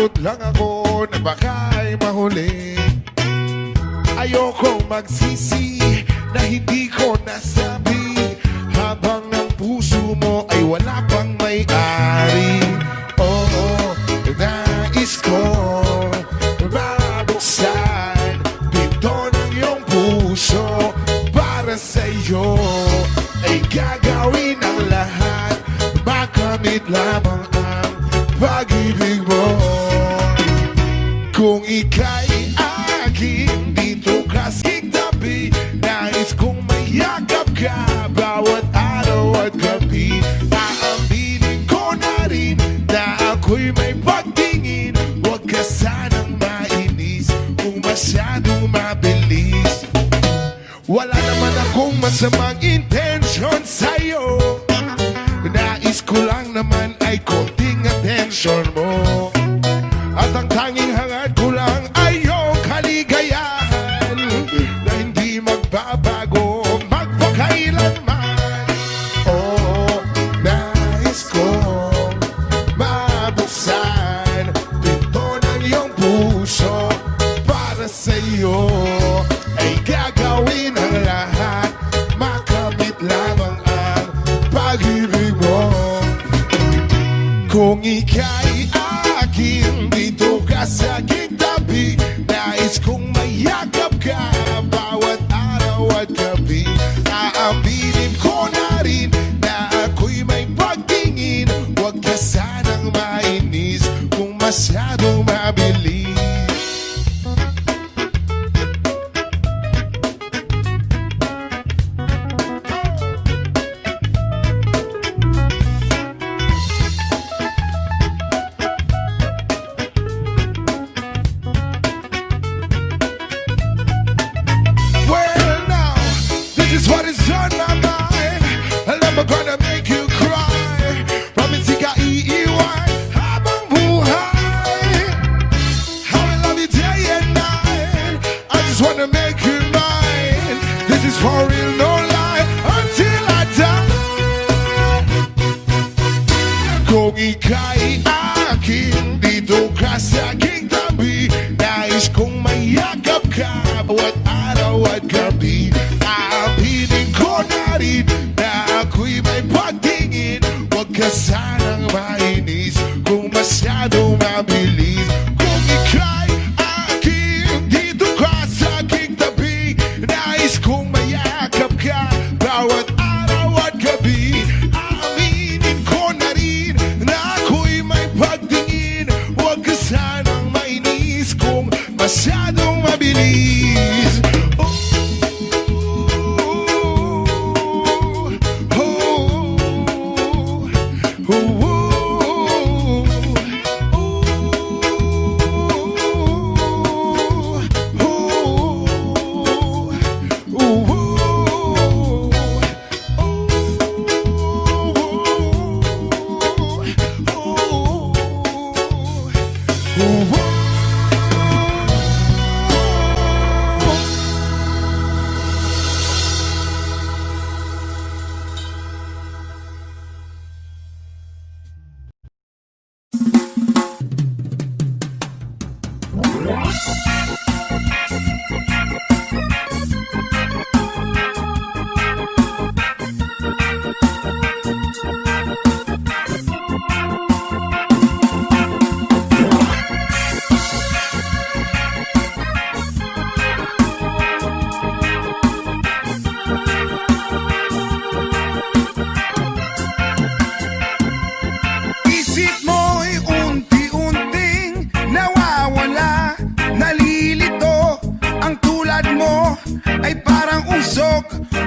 Natatakot lang ako na baka'y mahuli. Ayokong magsisi na hindi ko nasabi, habang ang puso mo ay wala pang may-ari. Oo, nais ko mabuksan pinto ng iyong puso. Para sa'yo ay gagawin ang lahat, makamit lamang ang pag-ibig mo. Kung ika'y aking dito kasing tabi, nais kong mayakap ka bawat araw at gabi. Aaminin ko na rin na ako'y may pagtingin. Huwag ka sanang mainis kung masyadong mabilis. Wala naman akong masamang intensyon sa'yo, nais ko lang naman ay konting atensyon mo. At ang tanging hangad ko lang ay iyong kaligayahan na hindi magbabago magpakailanman. Oo, nais kong mabuksan pinto ng iyong puso. Para sa'yo ay gagawin ang lahat, makamit lamang ang pag-ibig mo. Kung ika'y aking dito ka sa aking tabi, nais kong mayakap ka bawat araw at gabi. Aaminin ko na rin na ako'y may pagtingin. Huwag ka sanang mainis kung masyadong mabilis. Kung ika'y aking dito ka sa aking tabi, nais kong mayakap ka bawat araw at gabi. Aaminin ko na rin na ako'y may pagtingin. Huwag ka sanang mainis kung masyadong mabilis. Kung ika'y aking dito ka sa aking tabi, nais kong mayakap ka bawat araw at gabi. Aaminin ko na rin na ako'y may pagtingin. Huwag ka sanang mainis kung masyadong mabilis.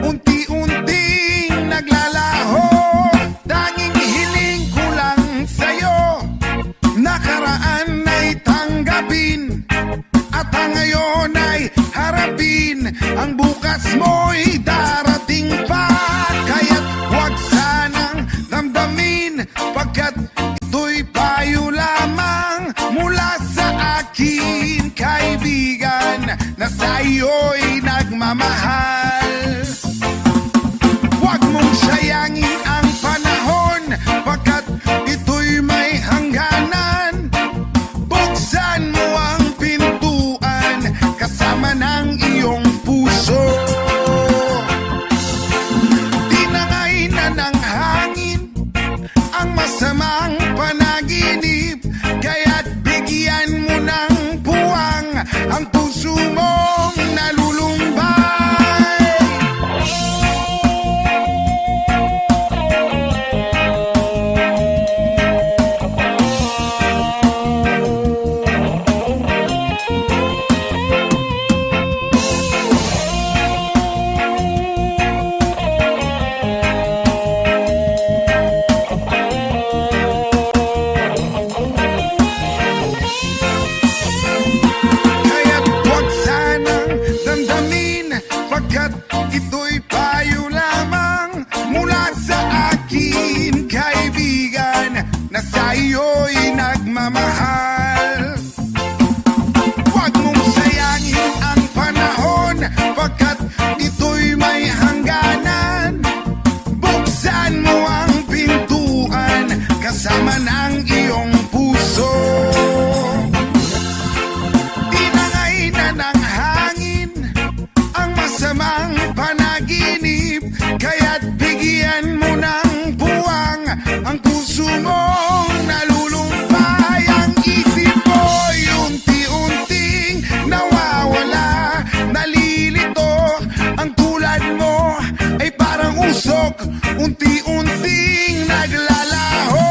Unti-unting naglalaho. Tanging hiling ko lang sa'yo, nakaraan ay tanggapin, at ang ngayon ay harapin. Ang bukas mo'y darating pa, kaya't huwag sanang damdamin, pagkat ito'y payo lamang mula sa akin, kaibigan, na sa'yo'y nagmamahal. Huwag mong sayangin ang panahon, pagkat ito'y may hangganan. Buksan Pagkat ito'y payo lamang mula sa akin kaibigan na sa iyo'y nagmamahal. Huwag mong sayangin ang panahon pagkat ito'y may hangganan. Buksan mo ang pintuan kasama ng iyong puso. Tinangay na ng hangin ang masamang panaginip, kaya't bigyan mo ng puwang ang puso mong nalulumpay. Ang isip mo'y unti-unting nawawala, nalilito. Ang tulad mo ay parang usok, unti-unting naglalaho.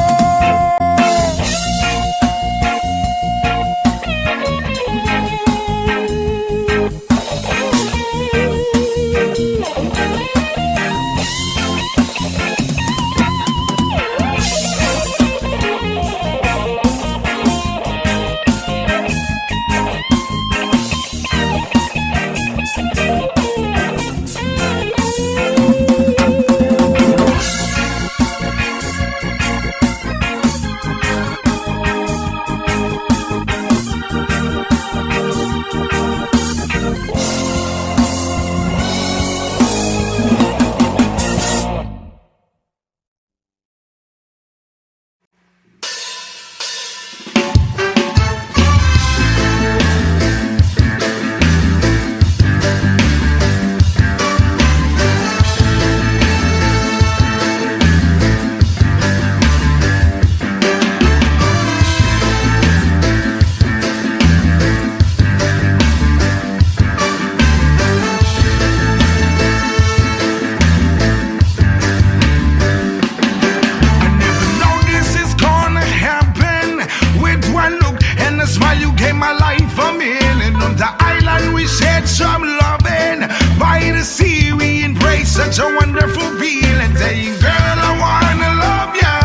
Such a wonderful feeling, saying, girl, I wanna love ya.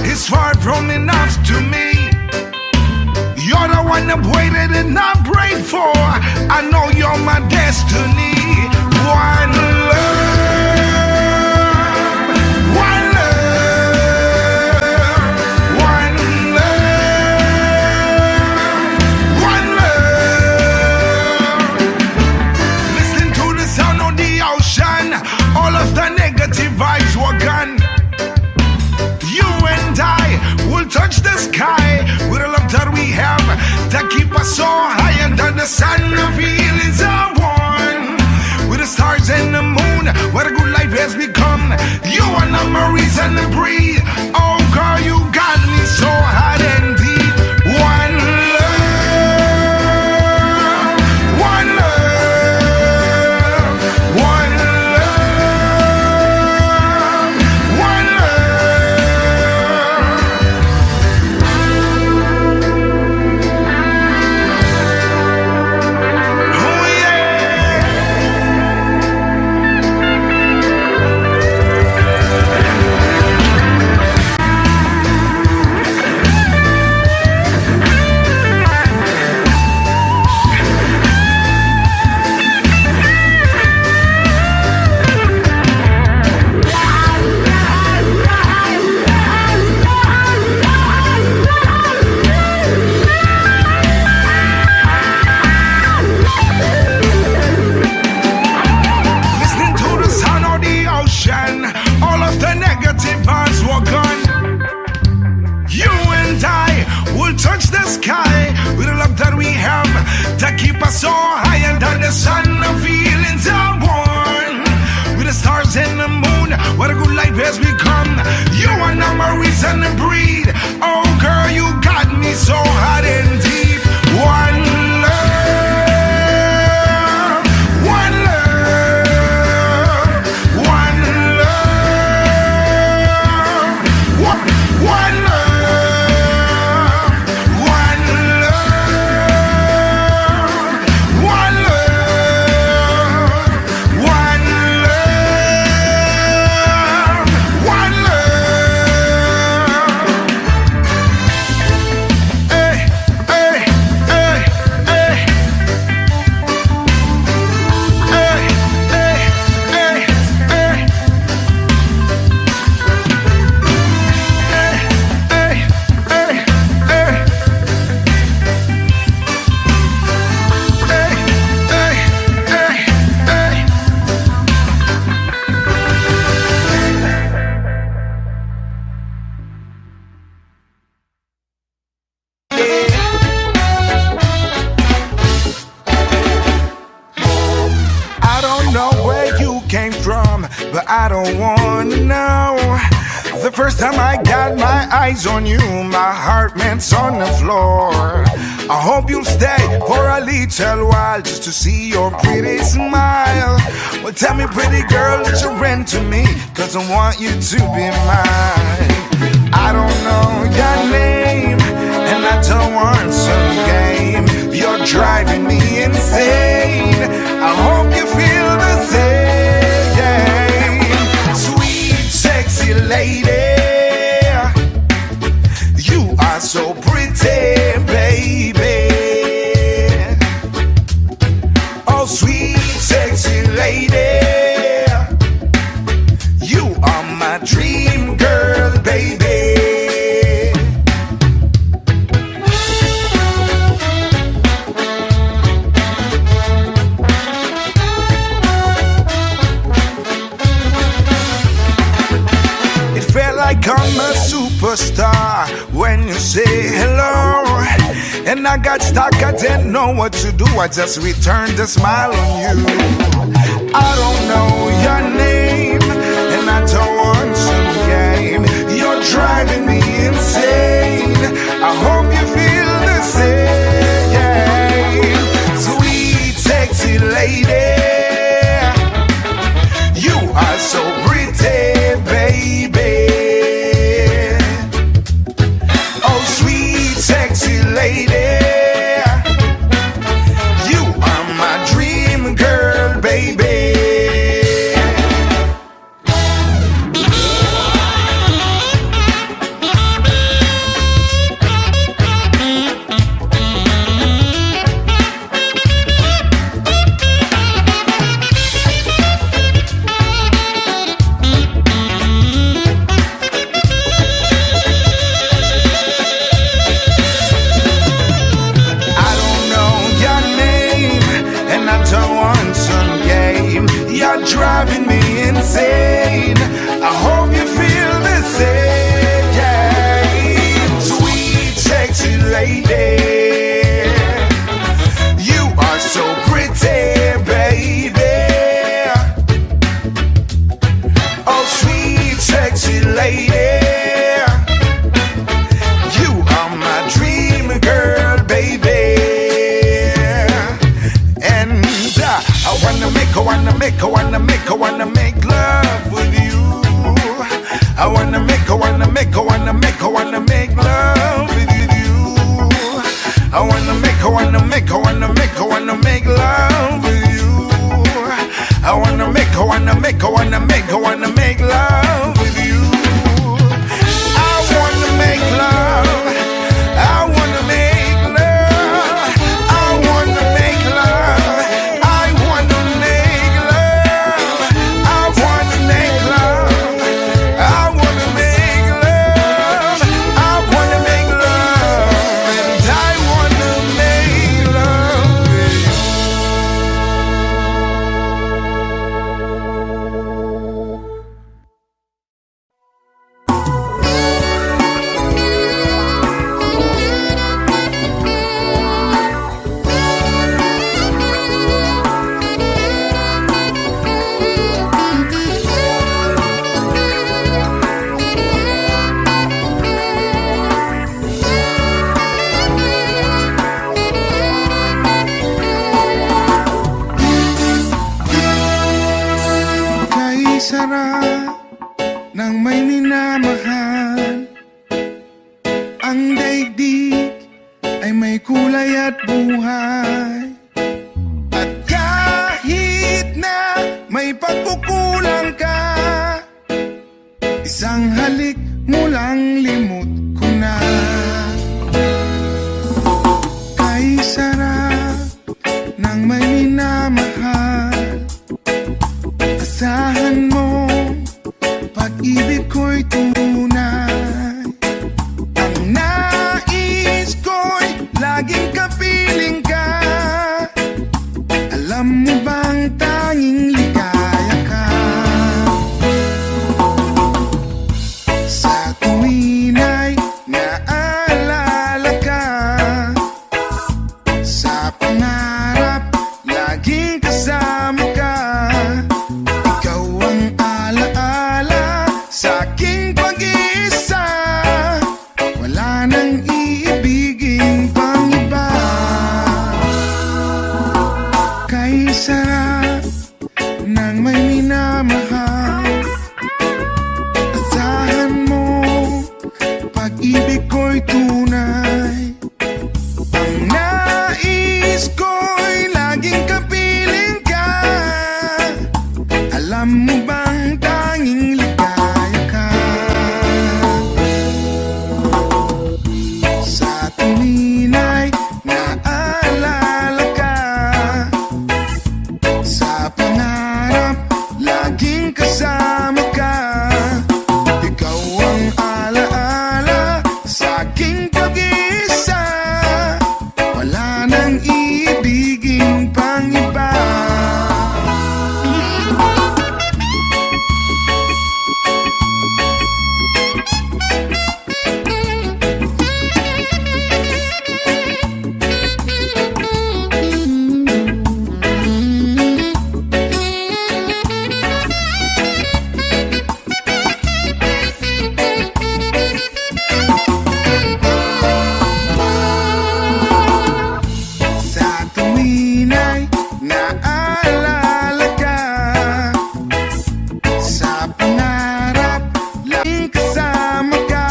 It's far from enough to me. You're the one I've waited and I prayed for. I know you're my destiny. One love, one love, one love, one love. Listen to the sound of the ocean. All of the negative vibes were gone. You and I will touch the sky with the love that we have that keep us so high under the sun. The feelings are one with the stars and the moon. What a good life has become. You are not my reason to breathe. Oh girl, you got me so hot and deep. One love, one love, one love, one love. Oh yeah. don't know where you came from, but I don't wanna know. The first time I got my eyes on you, my heart went on the floor. I hope you'll stay for a little while just to see your pretty smile. Well, tell me, pretty girl, that you're into me, 'cause I want you to be mine. I don't know your name, and I don't want some game. You're driving me insane. I hope you feel the same. Sweet, sexy lady, you are so pretty, baby. Oh, sweet, sexy lady, you are my dream girl, baby. I'm a superstar when you say hello. And I got stuck, I didn't know what to do. I just returned a smile on you. I don't know your name, and I don't want some game. You're driving me insane. I hope you feel the same. Sweet, sexy lady, you are so pretty, baby. Lady, you are my dream girl, baby. Driving me insane. I hope you feel the same. Yeah. Sweet, sexy lady, you are so pretty, baby. Oh, sweet, sexy lady, you are my dream girl, baby. And I wanna make love with you. I wanna make love with you. I wanna make love with you. I wanna make love with you. I wanna make love. I wanna make love. I wanna make love. I wanna make love. I wanna make love. I wanna make love. I wanna make love. And I wanna make love with you. Sarap ng may minamahal. Ang daigdig ay may kulay at buhay. At kahit na may pagkukulang ka, isang halik mo lang limot ko na. Kay sarap ng may minamahal. Asahan mo, pag-ibig ko'y tunay. Ang nais ko'y laging kapiling ka. Alam mo bang tanging ligaya ka? Sa tuwin ay naalala ka. Sa pangarap, laging kasama ka. kasama ka. Ikaw ang alaala sa aking pag-iisa. Wala nang iibigin pang iba. Sa tuwin ay naalala ka, sa pangarap laging kasama ka.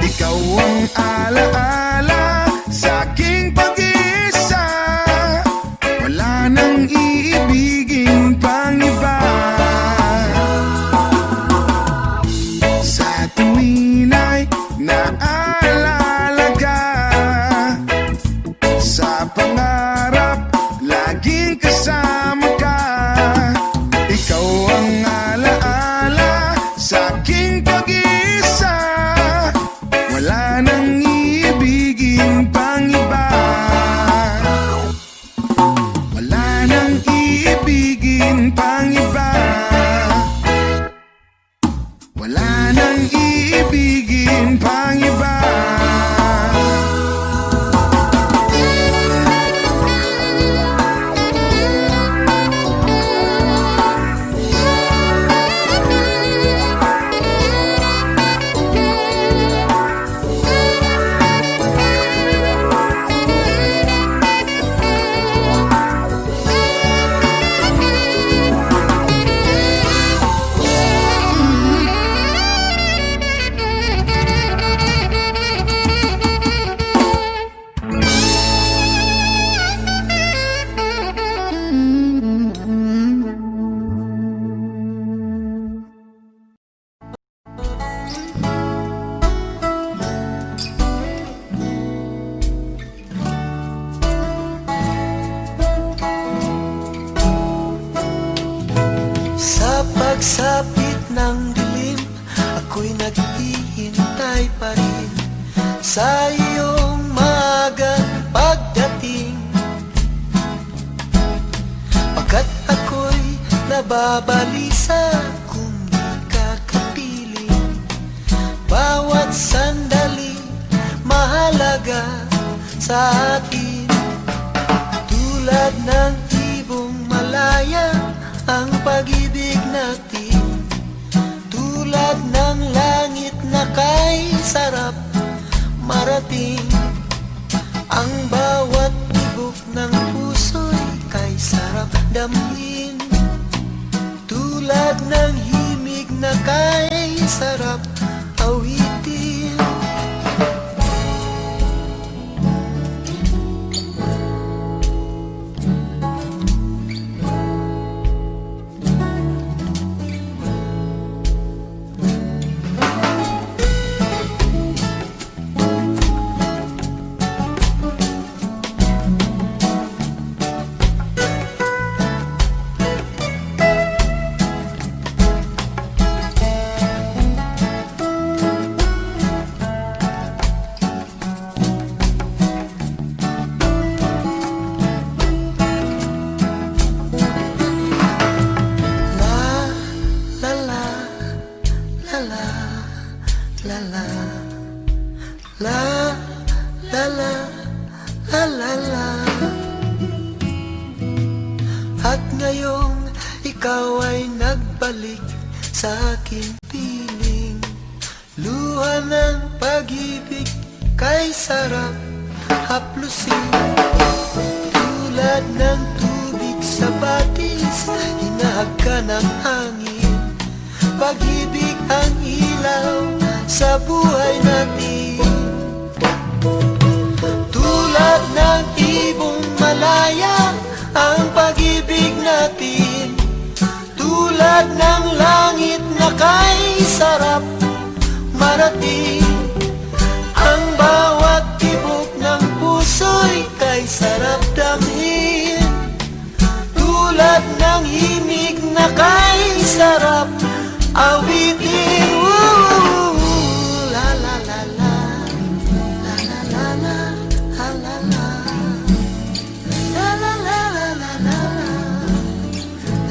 Ikaw ang alaala sa aking pag-iisa. Wala nang iibigin pang iba. Sa tuwin ay naalala ka, sa pangarap laging kasama ka. Ikaw ang alaala sa aking pag-iisa. Wala nang iibigin pang iba. Wala nang iibigin pang iba. Wala nang iibigin pang iba. Sa pagsapit ng dilim, ako'y naghihintay pa rin sa iyong maagang pagdating. Pagkat ako'y nababalisa kung di ka kapiling. Bawat sandali mahalaga sa atin. Tulad ng ibong malaya ang pag-ibig natin. Tulad ng langit na kay sarap marating. Ang bawat tibok ng puso'y kay sarap damhin. Tulad ng himig na kay sarap awitin. At ngayong ikaw ay nagbalik sa aking piling. Luha ng pag-ibig kay sarap haplusin. Tulad ng tubig sa batis, hinahag ka ng hangin. Pag-ibig ang ilaw sa buhay natin. Tulad ng ibong malaya ang pag-ibig natin. Tulad ng langit na kay sarap marating. Ang bawat tibok ng puso'y kay sarap damhin. Tulad ng himig na kay sarap awitin. Woo! La la la la, la la la la, la la la, la la la la la la,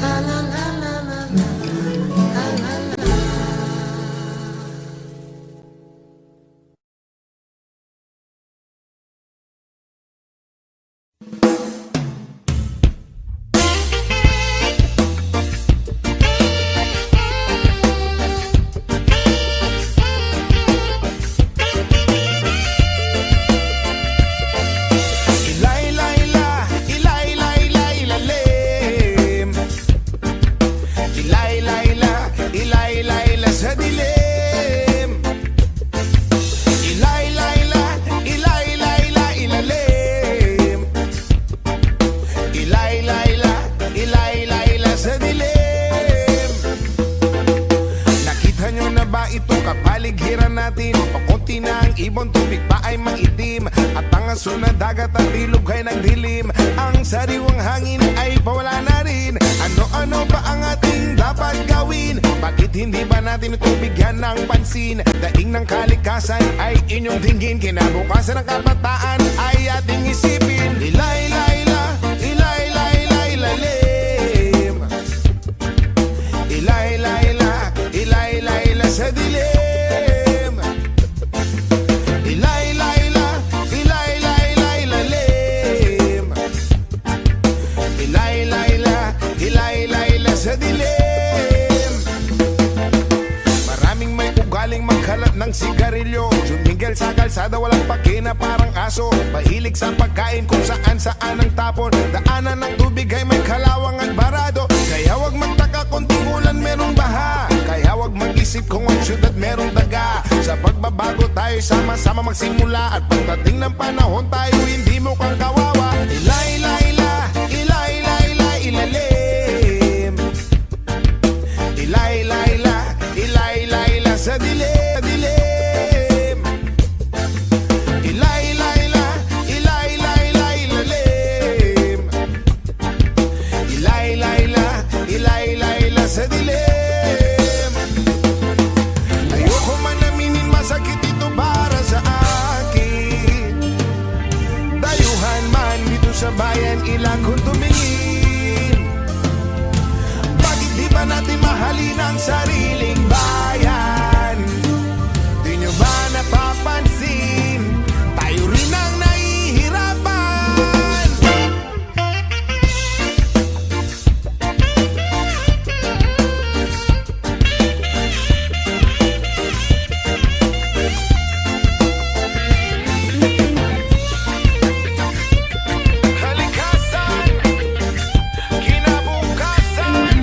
la la la la la, la la la. Kapaligiran natin, pakunti na ang ibon, tubig pa ay maitim, at ang aso na dagat at ilog ay nagdilim. Ang sariwang hangin ay pawala na rin. Ano-ano ba ang ating dapat gawin? Bakit hindi ba natin ito bigyan ng pansin? Daing ng kalikasan ay inyong tingin, kinabukasan ng kabataan ay ating isipin. Ilay-layla, ilay-layla, ilalim. Ilay-layla, ilay-layla sa dilim. Sa dilim. Maraming may ugaling magkalat ng sigarilyo, Jumigel sa kalsada walang pakina parang aso. Mahilig sa pagkain kung saan saan ang tapon. Daanan ng tubig ay may kalawang at barado. Kaya wag magtaka kung tingulan merong baha. Kaya wag mag-isip kung ang syudad merong daga. Sa pagbabago tayo sama-sama magsimula, at pagdating ng panahon tayo hindi mukhang kawawa. Ilay-layla, ilay-layla, ilalim. Ilay-layla, ilay-layla sa dilim. Ilay-layla, ilay-layla, ilalim. Ilay-layla, ilay-layla sa dilim. Ayoko man aminin, masakit ito para sa akin. Dayuhan man dito sa bayan, ilang kung tumingin. Bakit di ba natin mahalin ang sariling bayan? Di nyo ba napapansin? Tayo rin ang nahihirapan. Kalikasan, kinabukasan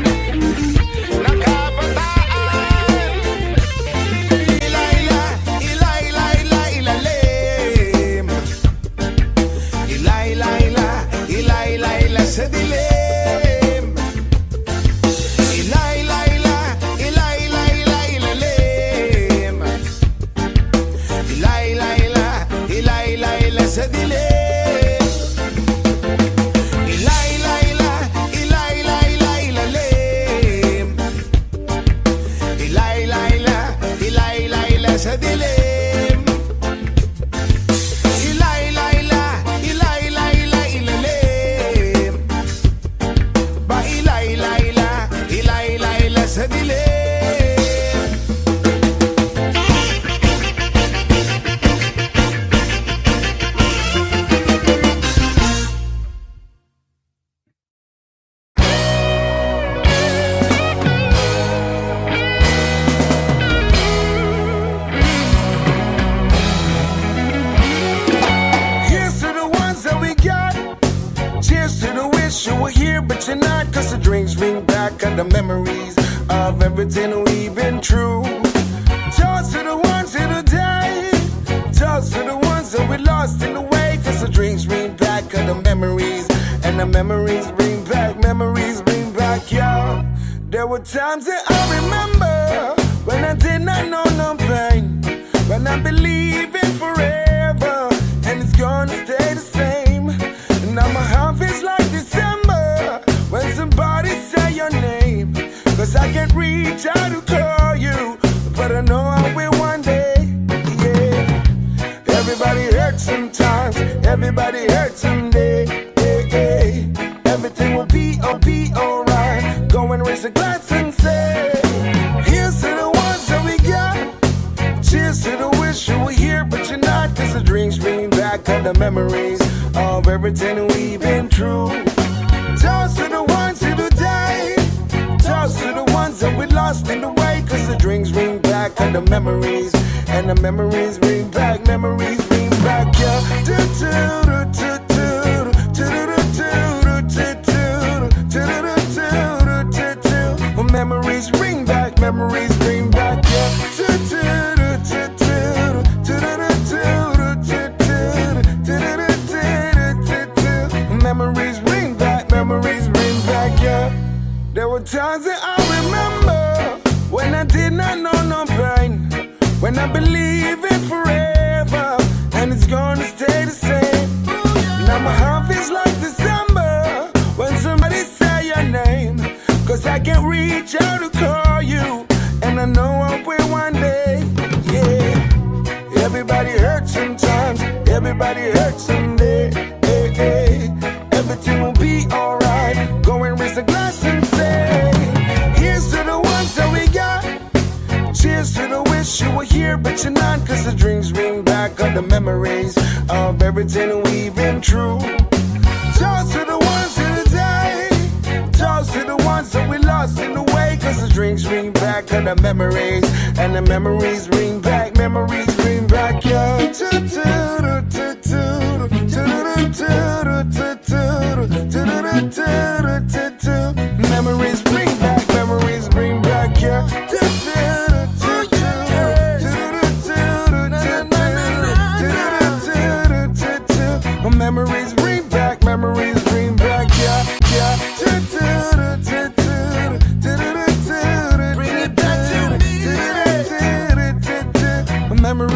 ng kabataan. Ilayla, ilay-layla, ilalim. Ilay-layla, ilay-layla sa dilim. Ilay-layla, ilay-layla, ilalim. Ilay-layla, ilay-layla sa dilim. Ilay-layla, ilay-layla, ilalim. Ilay-layla, ilay-layla sa dilim. Ilay-layla, ilay-layla, ilalim. Ba ilay-layla, ilay-layla sa dilim. Here's to the ones that we got. Cheers to the wish you were here, but you're not. Cause the drinks bring back all the memories of everything we've been through. Toast to the ones who died. Toast to the ones that we lost in the way. Cause the drinks bring back all the memories. And the memories bring back, y'all. There were times that I remember when I did not know no pain. When I believe in forever, and it's gonna stay the same. Now my heart feels like December when somebody say your name. 'cause I can't reach out to call you, but I know I will one day. Yeah. Everybody hurts sometimes, everybody hurts someday. Hey, hey. Everything will be alright. Go and raise a glass and say, here's to the ones that we got. Cheers to the wish you were here, but you're not. 'Cause the dreams bring back all the memories of everything we've been through. Toast to the ones who died. Toast to the ones that we lost in the way. 'Cause the drinks bring back all the memories, and the memories bring back, yeah. Memories bring back, memories bring back, yeah. Memories bring back, yeah. There were times that I remember when I did not know no pain, when I believe it forever, and it's gonna stay the same. Now my heart feels like December when somebody say your name, 'cause I can't reach out to call you, and I know I will one day. Yeah. Everybody hurts sometimes, everybody hurts someday. Hey, hey. Everything will be alright. Go and raise a glass and say, here's to the ones that we got. Cheers to the wish you were here, but you're not. 'Cause the dreams bring back all the memories of everything we've been through. Toast to the ones who died. Toast to the ones that we lost in the way. 'Cause the drinks bring back all the memories, and the memories bring back, yeah. Memories bring back, yeah. Memories bring back, yeah.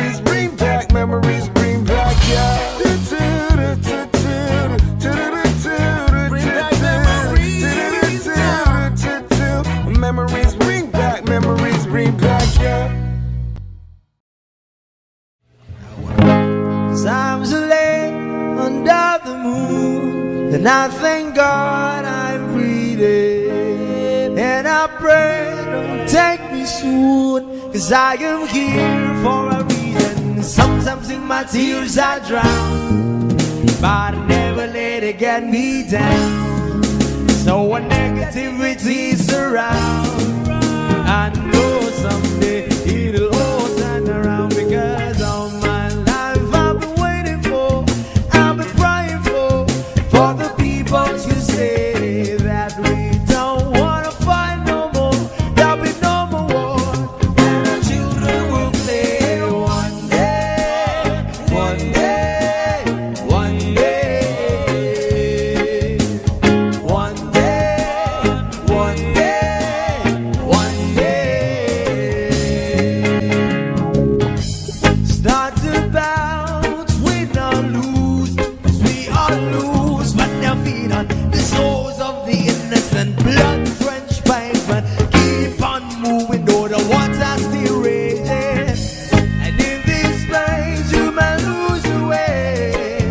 Memories bring back, yeah. Memories bring back, yeah. Times are late under the moon, and I thank God I'm breathing, and I pray don't take me soon, 'cause I am here for a reason. Sometimes in my tears I drown, but I never let it get me down. So when negativity surrounds, I know someday it'll all turn around, because all my life I've been waiting for, I've been praying for the people to say that we don't wanna fight no more, there'll be no more war, and our children will play one day, one day, one day, one day, one day, one day. Start to bounce, we don't lose, 'cause we all lose, but their feet on the souls of the innocent, blood-drenched pavement. Keep on moving, though the water's still raging, and in this place you may lose your way.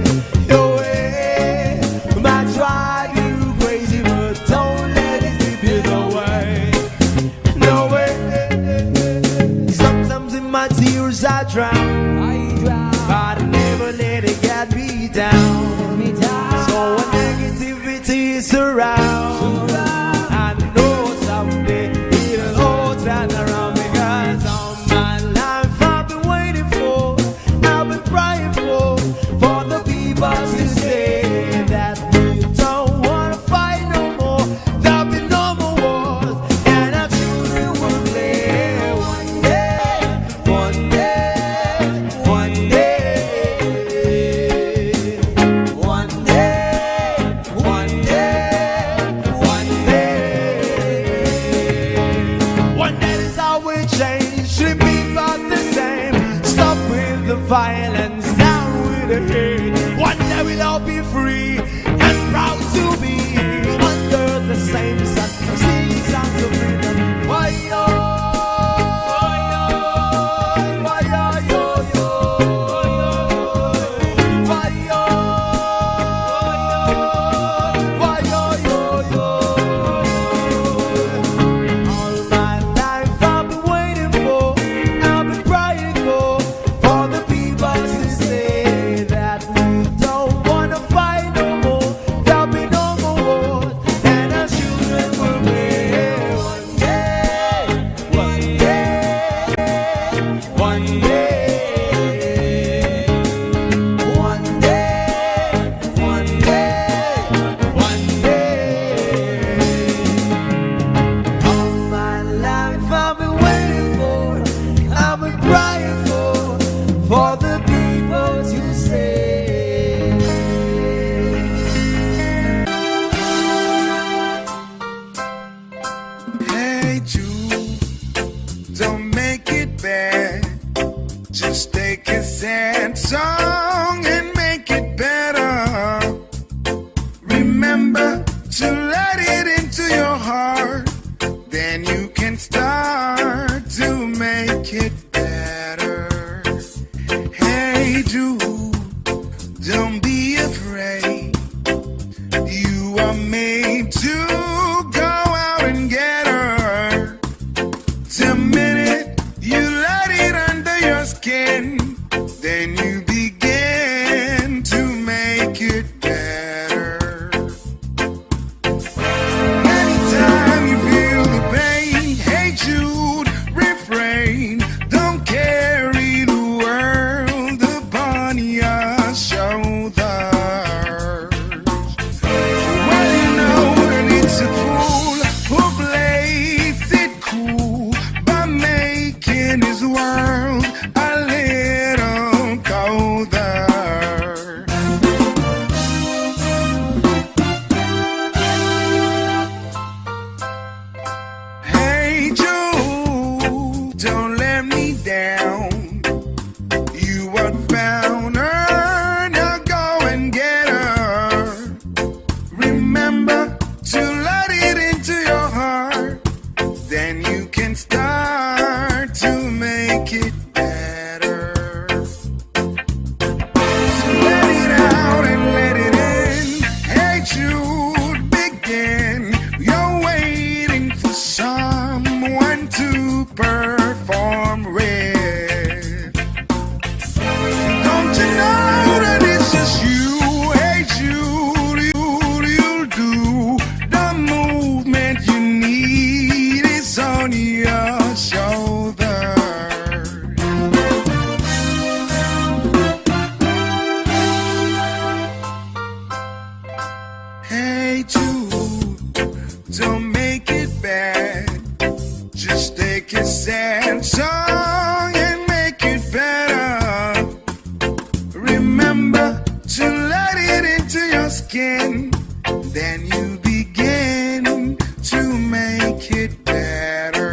Your way might drive you crazy, but don't let it slip you away. No way. Sometimes in my tears I drown, but I never let it get me down. So when negativity surrounds, I know someday it'll all turn around, because all my life I've been waiting for, I've been praying for the people to say that we don't wanna fight no more, there'll be no more wars, and our children will play one day, one day, one day, one day, one day, one day. One day is how we change, should be about the same. Stop with the violence, down with the hate. One day we'll all be free and proud to be under the same sun. Singing songs of freedom. sad song and make it better. Remember to let it into your skin, then you begin to make it better.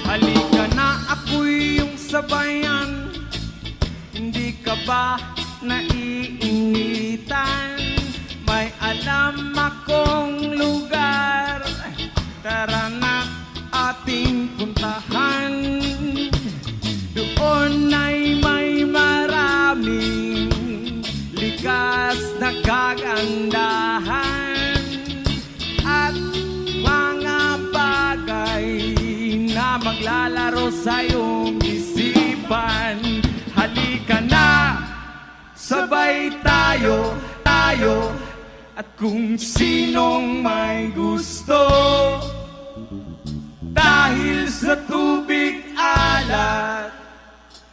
Halika na, ako'y iyong sabayan. Hindi ka ba naiinitan? May alam akong lugar, tara na ating puntahan. Doon ay may maraming likas na kagandahan at mga bagay na maglalaro sa iyong isipan. Halika na, sabay tayo, at kung sinong may gusto. Dahil sa tubig alat,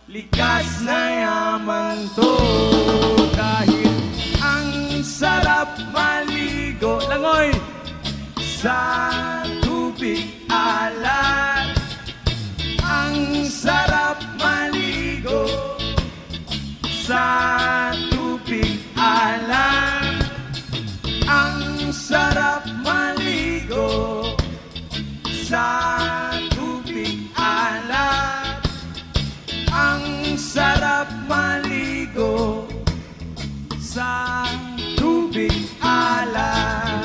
likas na yaman to. Dahil ang sarap maligo, langoy, sa tubig alat. Ang sarap maligo sa tubig alat. Ang sarap maligo sa tubig alat. Ang sarap maligo sa tubig alat.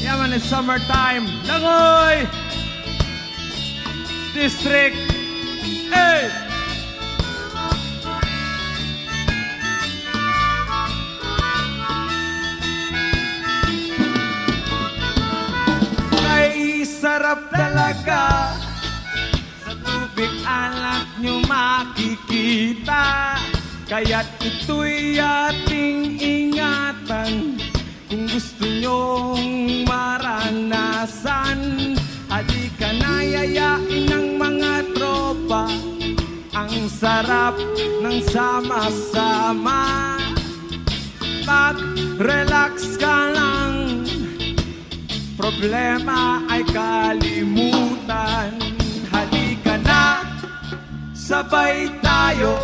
Yaman, it's summertime. Langoy! District 8. Kay sarap talaga sa tubig alat nyo makikita. Kaya't ito'y ating ingatan kung gusto nyong maranasan. Halika na, yayain ng mga tropa. Ang sarap ng sama-sama. Mag-relax ka lang, problema ay kalimutan. Halika na, sabay tayo,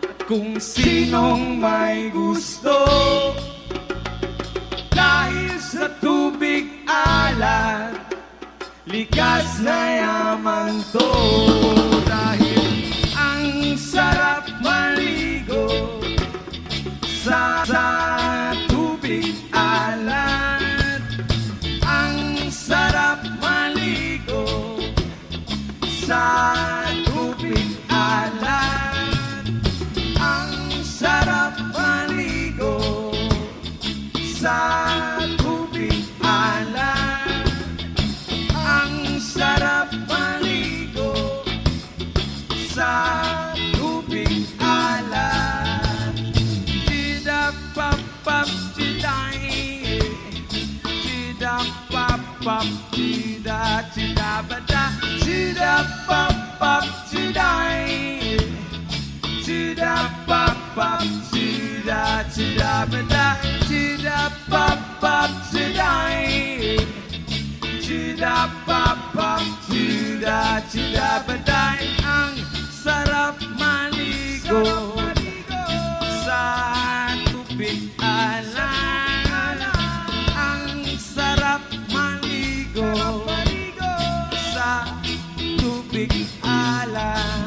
at kung sinong may gusto. Dahil sa tubig alat, likas na yaman to. Dahil ang sarap maligo sa tubig alat. Ang sarap maligo sa tubig alat. Ang sarap maligo sa tubig alat. Ang sarap maligo sa tubig alat. Chida-pap-pap, chiday. Chida-pap-pap, chida, chida-bada. Chida-pap-pap, chiday. Chida-pap-pap, chida, chida-bada. Chida-pap-pap, chiday. Chida-pap-pap, chida, chida-baday. Ang sarap maligo sa tubig alat. Ang sarap maligo sa tubig alat.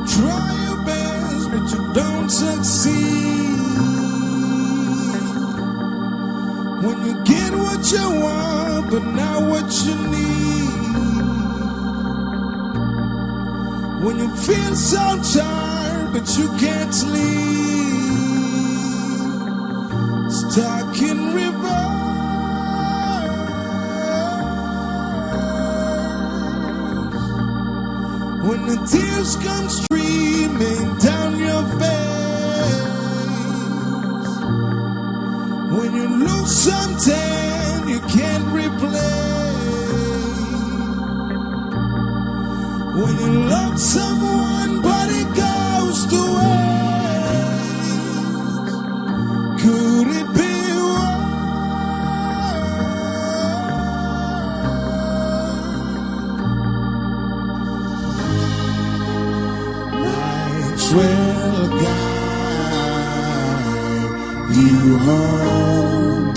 try your best, but you don't succeed. When you get what you want, but not what you need. When you feel so tired, but you can't sleep. Stuck in reverse. When the tears come streaming down your face. When you lose something you can't replace. When you love someone but it goes to waste. Could it be will guide you home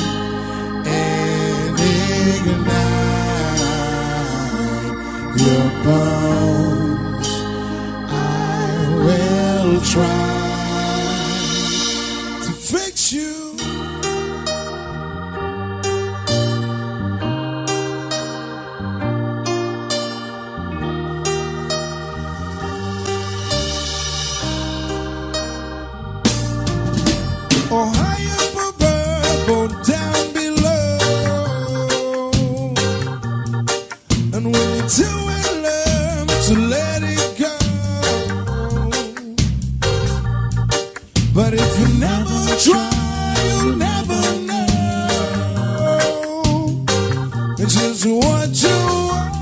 and ignite your bones. I will try to fix you. Or high up above or down below. And when you do it, learn to let it go. But if you never try, you'll never know. It's just what you want.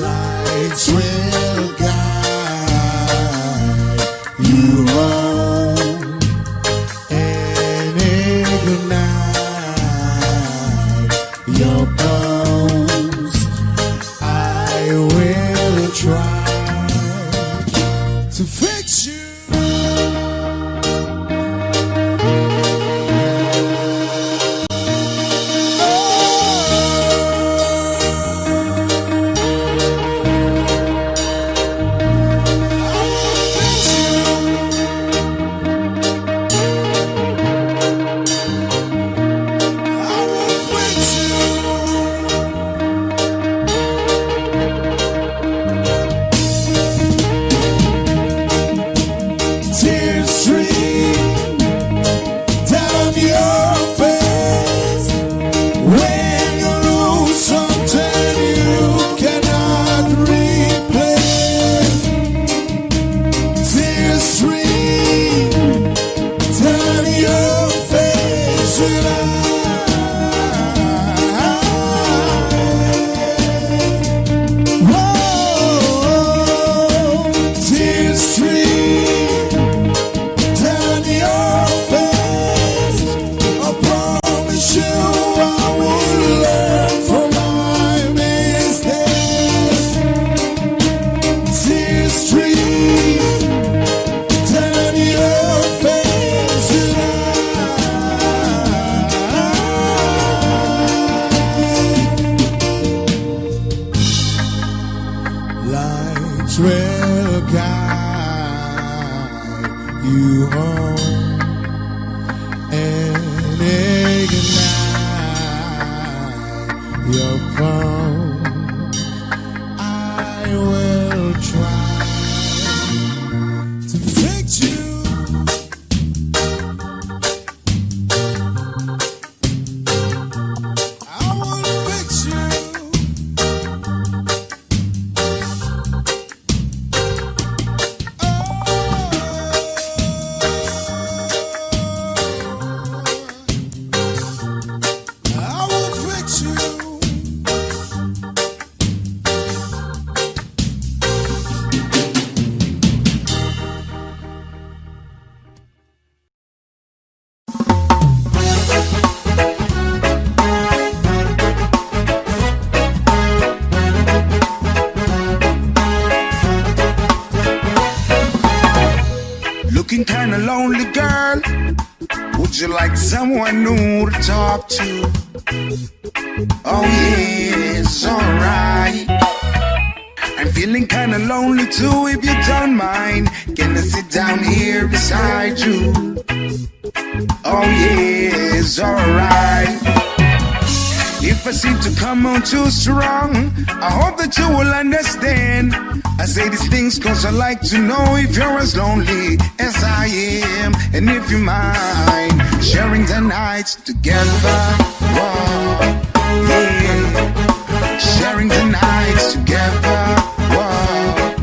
Lights will guide you home and ignite your bones. I will try to fix you. Lights will guide you home and ignite your bones. I will try to fix you. I will fix you. Looking kinda lonely, girl. Would you like someone new to talk to? Oh yeah, it's alright. I'm feeling kinda lonely too, if you don't mind. Can I sit down here beside you? Oh yeah, it's alright. If I seem to come on too strong, I hope that you will understand. I say these things cause I like to know if you're as lonely as I am. And if you mind sharing the nights together. Whoa, yeah. Sharing the nights together. Whoa,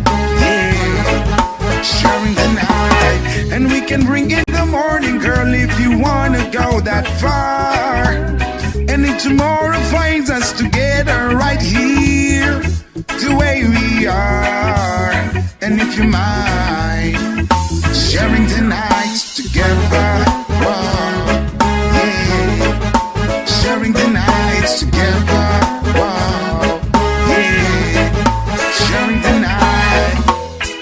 yeah. Sharing the night. And we can bring in the morning, girl, if you wanna go that far. And if tomorrow finds us together right here, the way we are. And if you mind sharing the nights together. Whoa, yeah. Sharing the nights together. Whoa, yeah. Sharing the night.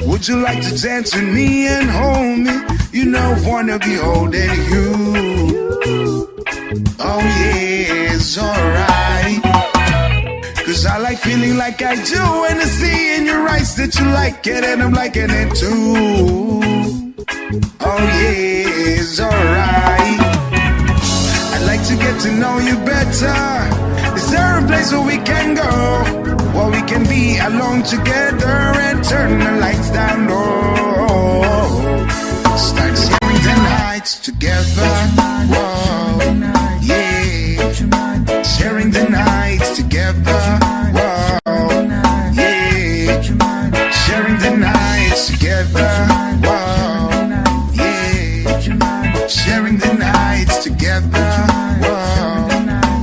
Would you like to dance with me and hold me? You know I wanna be holding you. Oh yeah, it's alright. Cause I like feeling like I do, and I see in your eyes that you like it, and I'm liking it too. Oh yeah, it's alright. I'd like to get to know you better. Is there a place where we can go, where we can be alone together and turn the lights down low? Start sharing the nights together. Whoa, yeah. Sharing the nights together. Whoa, yeah. Sharing the nights together. Whoa, yeah. Sharing the nights together. Whoa,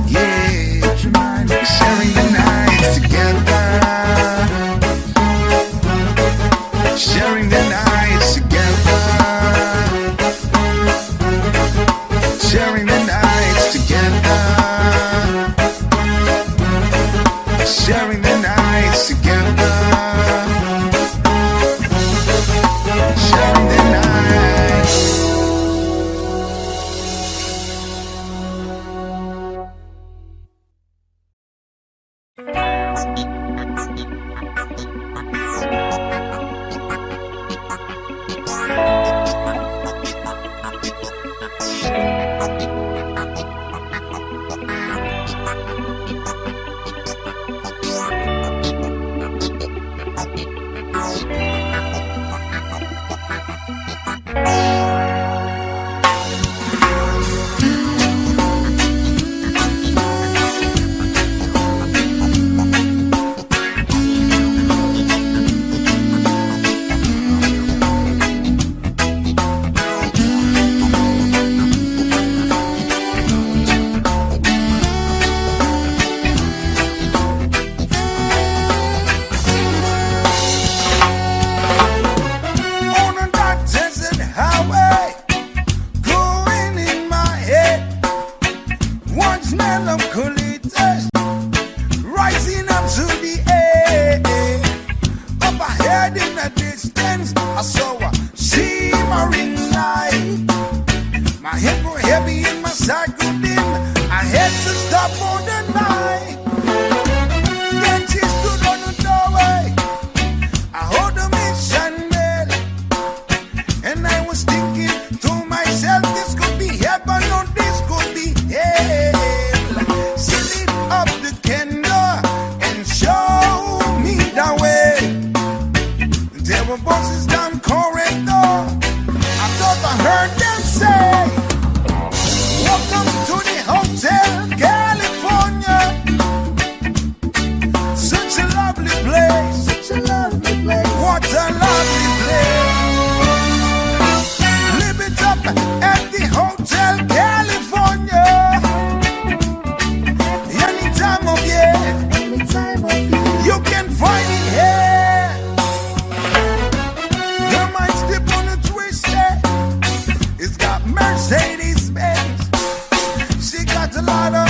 yeah. Sharing the nights together. Sharing the nights together. Sharing the nights together. Sharing the nights together. Sharing the nights. Mercedes Benz, she got a lot of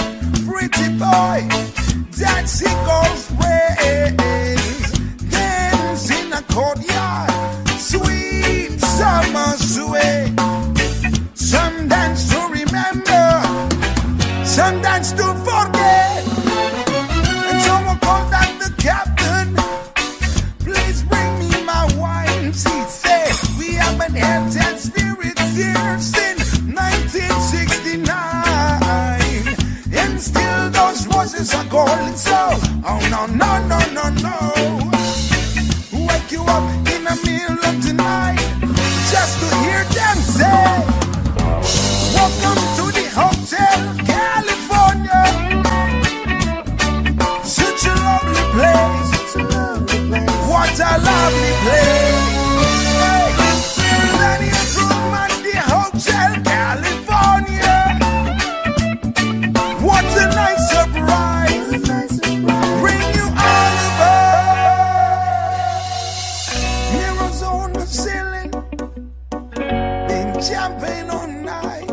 champagne all night.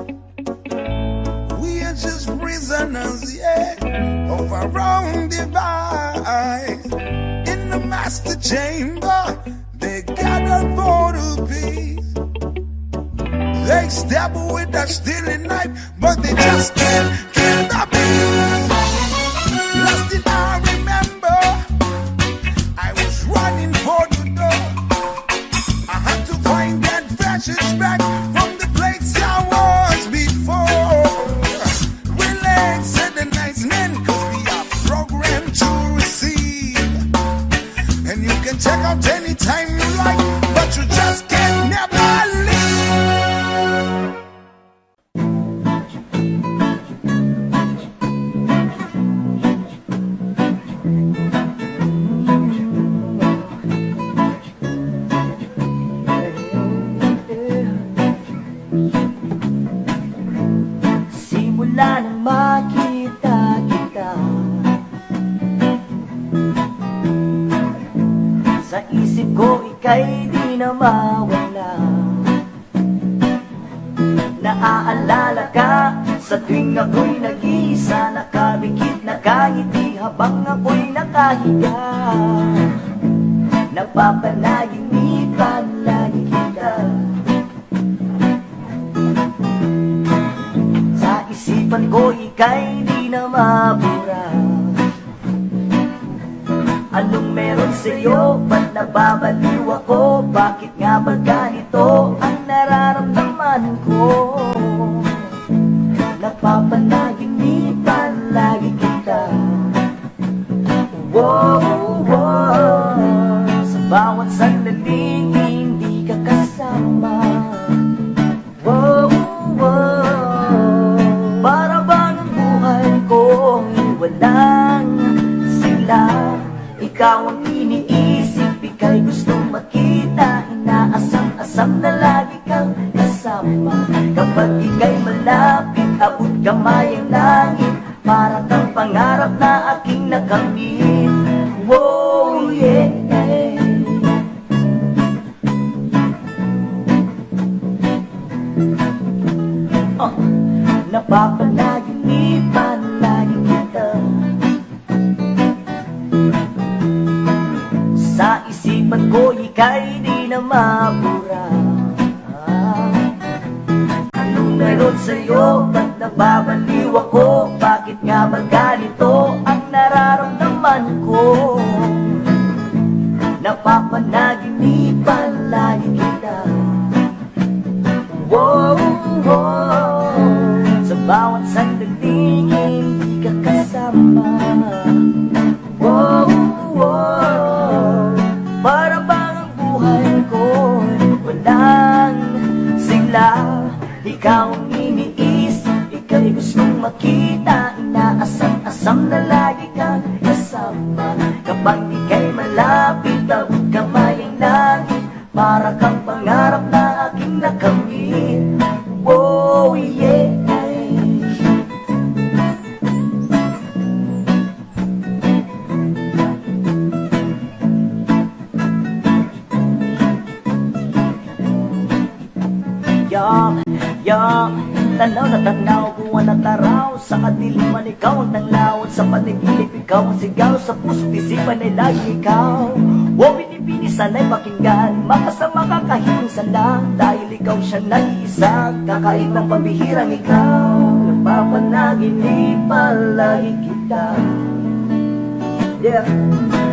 We are just prisoners, yeah, of our own device. In the master chamber, they gather for the peace. They stab with a stealing knife, but they just can't kill the beast. Last thing I remember, I was running for the door. I had to find that fascist back from the place I was before. Relax, said the nice men, cause we are programmed to receive. And you can check out anytime you like, but you just can't never leave. Simula nang makita kita, sa isip ko ika'y di na mawala. Naaalala ka sa tuwing ako'y nag-iisa, nakabikit, nakangiti habang ako'y nakahiga. Napapanaginipan lagi kita. Sa isipan ko ika'y di na mabura. Anong meron sa'yo? Ba't nababaliw ako? Bakit nga ba ganito ang nararamdaman ko? Napapanaginipan lagi kita. Wow, wow. Sa bawat sandaling hindi ka kasama. Wow, wow. Para bang ang buhay ko'y walang sila. Ikaw ang iniisip, ika'y gustong makita. Inaasam-asam na lagi kang kasama. Kapag ika'y malapit, abot kamay ang langit. Para kang pangarap na aking nakamit. Wow, yeah. Napapanaginipan lagi kita. Sa isipan ko ika'y di na mabura. Anong meron sa'yo? Ba't nababaliw ako? Bakit nga ba ganito ang nararamdaman ko? Napapanaginipan lagi kita. Wow, wow. Sa bawat sandaling hindi ka kasama. Wow, wow. Para bang ang buhay ko walang sila. Ikaw ang iniisip, ika'y gustong makita. Inaasam-asam na lagi kang kasama. Kapag ika'y malapit, abot kamay ang langit. Para kang pangarap na aking nakamit. Oh yeah. Tanaw na tanaw, buwan at araw. Sa kadiliman ikaw ang nanglawan. Sa panaginip ikaw ang sigaw. Sa puso't isipan ay lagi ikaw. O binibini sana'y pakinggan. Makasama kakahimong sala. Dahil ikaw siya nag-iisa. Kakaibang pabihirang ikaw. Napapanaginipan lagi kita. Yeah.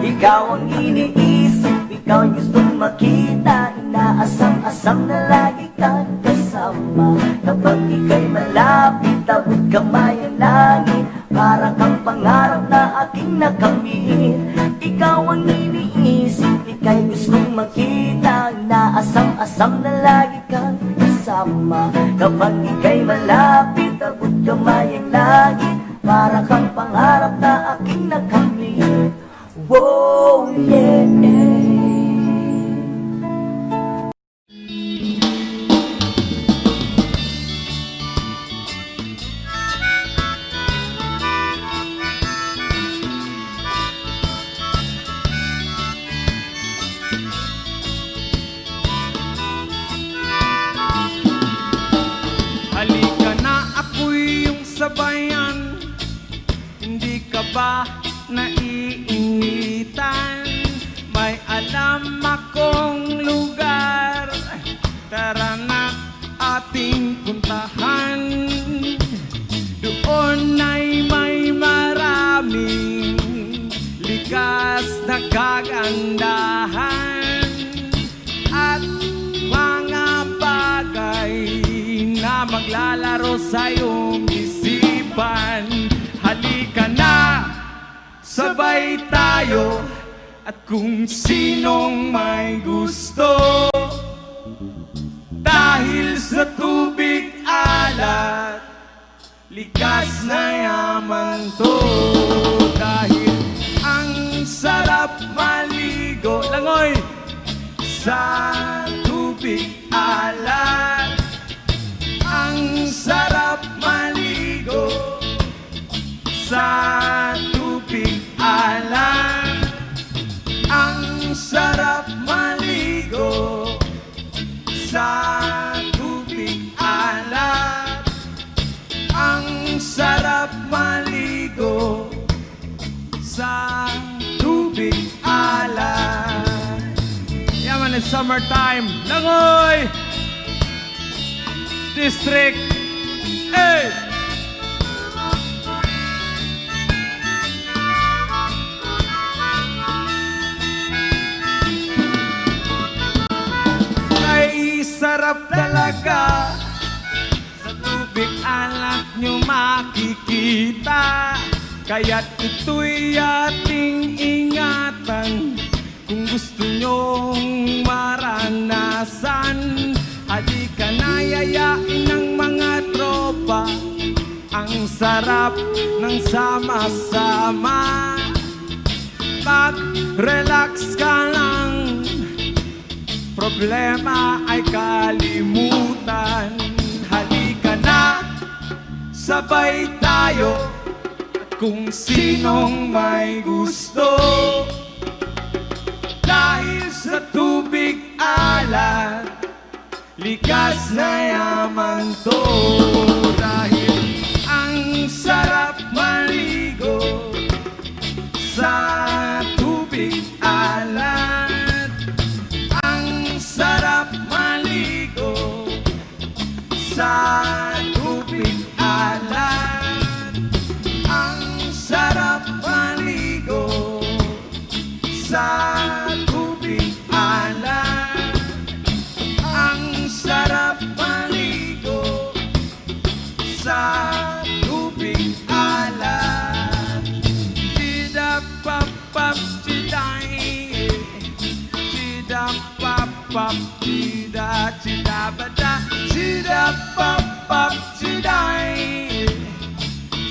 Ikaw ang iniisip, ikaw ang gustong makita. Inaasam-asam na lagi kang kasama. Kapag ika'y malapit, abot kamay ang langit. Para kang pangarap na aking nakamit. Ikaw ang iniisip, ika'y gustong makita. Inaasam-asam na lagi kang kasama. Kapag ika'y malapit, abot kamay ang langit. Para kang pangarap na aking nakamit. Whoa, yeah. bayan, hindi ka ba naiinitan? May alam akong lugar, tara na ating puntahan. Doon ay may maraming likas na kagandahan at mga bagay na maglalaro sa iyong isipan. Halika na, sabay tayo, at kung sinong may gusto, dahil sa tubig alat, likas na yaman to. Dahil ang sarap maligo, langoy, sa tubig alat. Ang sarap maligo sa tubig alat. Ang sarap maligo sa tubig alat. Ang sarap maligo sa tubig alat. Yaman, it's summertime. Langoy! District. Hey! Ay, sarap talaga. Sa tubig alat nyo makikita. Kaya't ito'y ating ingatan. Kung gusto nyong maranasan, halika na, yayain ng mga tropa. Ang sarap ng sama-sama. Mag-relax ka lang, problema ay kalimutan. Halika na, sabay tayo, at kung sinong may gusto, dahil sa tubig alat, likas na yaman to. Dahil ang sarap maligo sa tubig alat. Ang sarap maligo sa tubig alat. Ang sarap maligo sa tubig alat. Ang sarap maligo sa tubig alat. Chida-pap-pap, chiday. Chida-pap-pap, chida, chida-bada. Chida-pap-pap, chiday.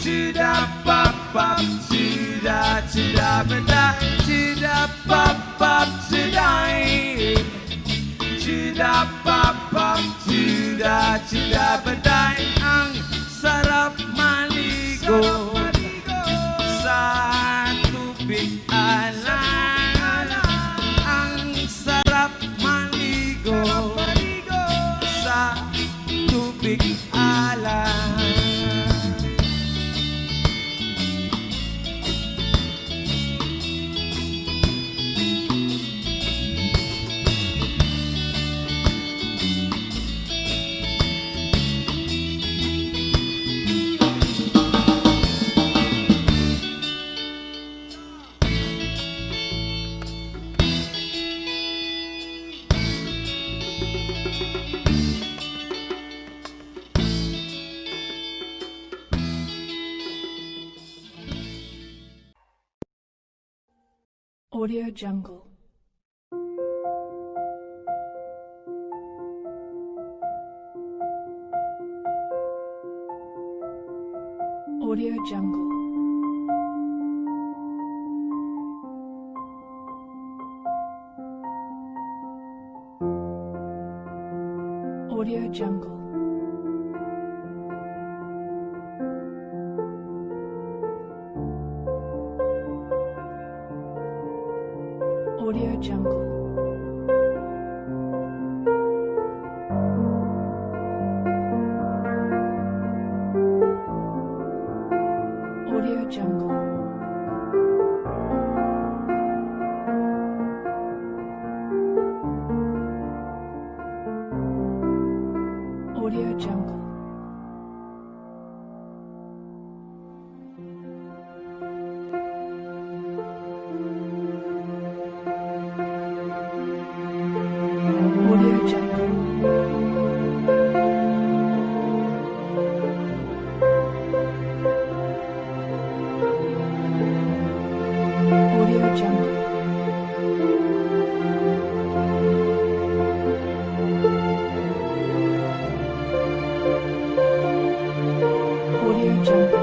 Chida-pap-pap, chida, chida-bada. Chida-pap-pap, chiday. Chida-pap-pap, chida, chida-baday. Ang sarap maligo sa tubig alat. Ang sarap maligo sa tubig alat. Audio Jungle. Audio Jungle. Audio Jungle. Audio Jungle. Audio Jungle. Audio Jungle. Audio Jungle. Audio Jungle.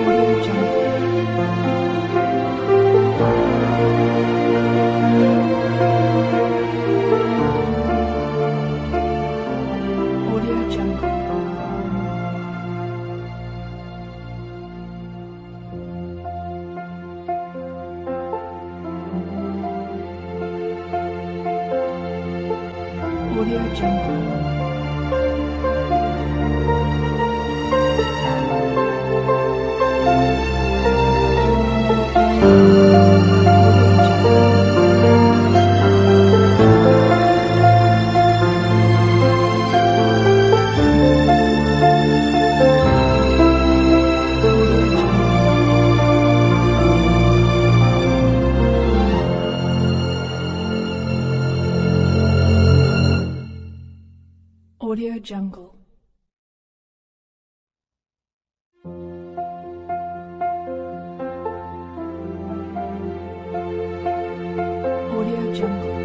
Audio Jungle. Audio Jungle. Audio Jungle. Audio Jungle. Audio Jungle.